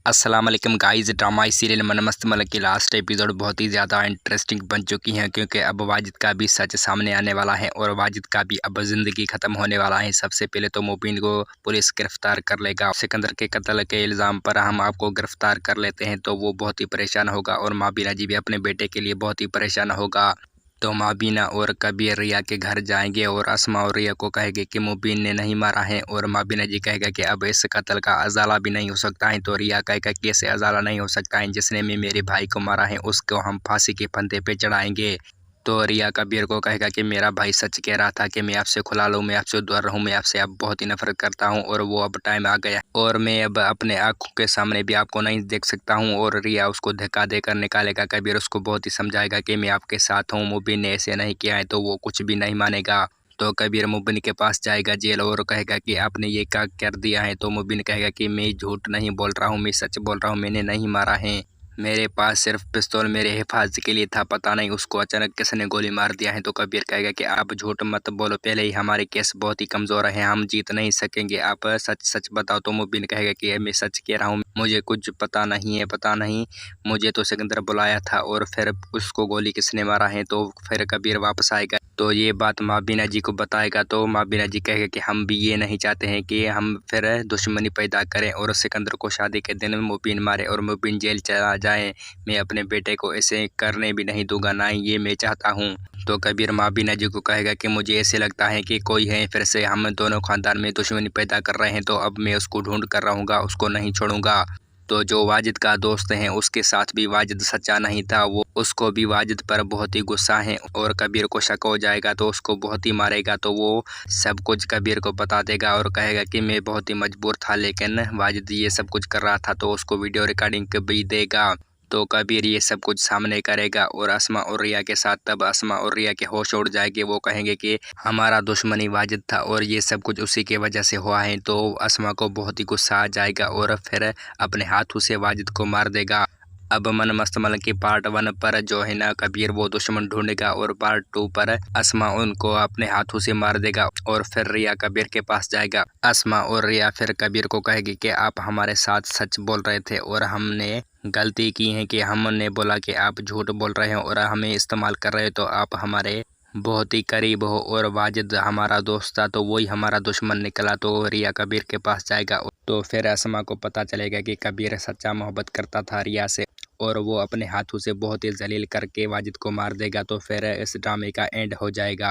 अस्सलाम वालेकुम guys. Drama serial मन मस्त मलक की लास्ट एपिसोड बहुत ही ज़्यादा इंटरेस्टिंग बन चुकी है, क्योंकि अब वाजिद का भी सच सामने आने वाला है और वाजिद का भी अब ज़िंदगी ख़त्म होने वाला है। सबसे पहले तो मुबीन को पुलिस गिरफ्तार कर लेगा। सिकंदर के कत्ल के इल्ज़ाम पर हम आपको गिरफ्तार कर लेते हैं तो वो बहुत ही परेशान होगा और माबीना जी भी अपने बेटे के लिए बहुत ही परेशान होगा। तो माबीना और कबीर रिया के घर जाएंगे और अस्मा और रिया को कहेंगे कि मुबीन ने नहीं मारा है, और माबीना जी कहेगा कि अब इस कत्ल का अजाला भी नहीं हो सकता है। तो रिया कहेगा कि ऐसे अजाला नहीं हो सकता है, जिसने मेरे भाई को मारा है उसको हम फांसी के फंदे पे चढ़ाएंगे। तो रिया कबीर को कहेगा कि मेरा भाई सच कह रहा था कि मैं आपसे खुला लूँ, मैं आपसे दूर रहूँ, मैं आपसे अब बहुत ही नफरत करता हूँ और वो अब टाइम आ गया और मैं अब अपने आंखों के सामने भी आपको नहीं देख सकता हूँ। और रिया उसको धक्का देकर निकालेगा। कबीर उसको बहुत ही समझाएगा कि मैं आपके साथ हूँ, मुबीन ने ऐसे नहीं किया है, तो वो कुछ भी नहीं मानेगा। तो कबीर मुबीन के पास जाएगा जेल और कहेगा कि आपने ये क्या कर दिया है। तो मुबीन कहेगा कि मैं झूठ नहीं बोल रहा हूँ, मैं सच बोल रहा हूँ, मैंने नहीं मारा है, मेरे पास सिर्फ पिस्तौल मेरे हिफाजत के लिए था, पता नहीं उसको अचानक किसने गोली मार दिया है। तो कबीर कहेगा कि आप झूठ मत बोलो, पहले ही हमारे केस बहुत ही कमज़ोर है, हम जीत नहीं सकेंगे, आप सच सच बताओ। तो मुबीन कहेगा कि मैं सच कह रहा हूँ, मुझे कुछ पता नहीं है, पता नहीं, मुझे तो सिकंदर बुलाया था और फिर उसको गोली किसने मारा है। तो फिर कबीर वापस आएगा तो ये बात माबीना जी को बताएगा। तो माबीना जी कहेगा कि हम भी ये नहीं चाहते हैं कि हम फिर दुश्मनी पैदा करें और सिकंदर को शादी के दिन मुबीन मारे और मुबीन जेल चला जाए। मैं अपने बेटे को ऐसे करने भी नहीं दूंगा, ना ही ये मैं चाहता हूँ। तो कबीर माबीना जी को कहेगा कि मुझे ऐसे लगता है कि कोई है, फिर से हम दोनों खानदान में दुश्मनी पैदा कर रहे हैं, तो अब मैं उसको ढूंढ कर रहूँगा, उसको नहीं छोड़ूंगा। तो जो वाजिद का दोस्त है उसके साथ भी वाजिद सच्चा नहीं था, वो उसको भी वाजिद पर बहुत ही गुस्सा है और कबीर को शक हो जाएगा तो उसको बहुत ही मारेगा। तो वो सब कुछ कबीर को बता देगा और कहेगा कि मैं बहुत ही मजबूर था, लेकिन वाजिद ये सब कुछ कर रहा था, तो उसको वीडियो रिकॉर्डिंग भी देगा। तो कबीर ये सब कुछ सामने करेगा और अस्मा और रिया के साथ तब अस्मा और रिया के होश उड़ जाएंगे। वो कहेंगे कि हमारा दुश्मनी वाजिद था और ये सब कुछ उसी की वजह से हुआ है। तो अस्मा को बहुत ही गुस्सा आ जाएगा और फिर अपने हाथों से वाजिद को मार देगा। अब मन मस्त मलक की पार्ट 1 पर जो है ना, कबीर वो दुश्मन ढूंढेगा और पार्ट 2 पर अस्मा उनको अपने हाथों से मार देगा और फिर रिया कबीर के पास जाएगा। अस्मा और रिया फिर कबीर को कहेगी कि आप हमारे साथ सच बोल रहे थे और हमने गलती की है कि हमने बोला कि आप झूठ बोल रहे हो और हमें इस्तेमाल कर रहे हो, तो आप हमारे बहुत ही करीब हो और वाजिद हमारा दोस्त था तो वही हमारा दुश्मन निकला। तो रिया कबीर के पास जाएगा तो फिर अस्मा को पता चलेगा कि कबीर सच्चा मोहब्बत करता था रिया से और वो अपने हाथों से बहुत ही जलील करके वाजिद को मार देगा। तो फिर इस ड्रामे का एंड हो जाएगा।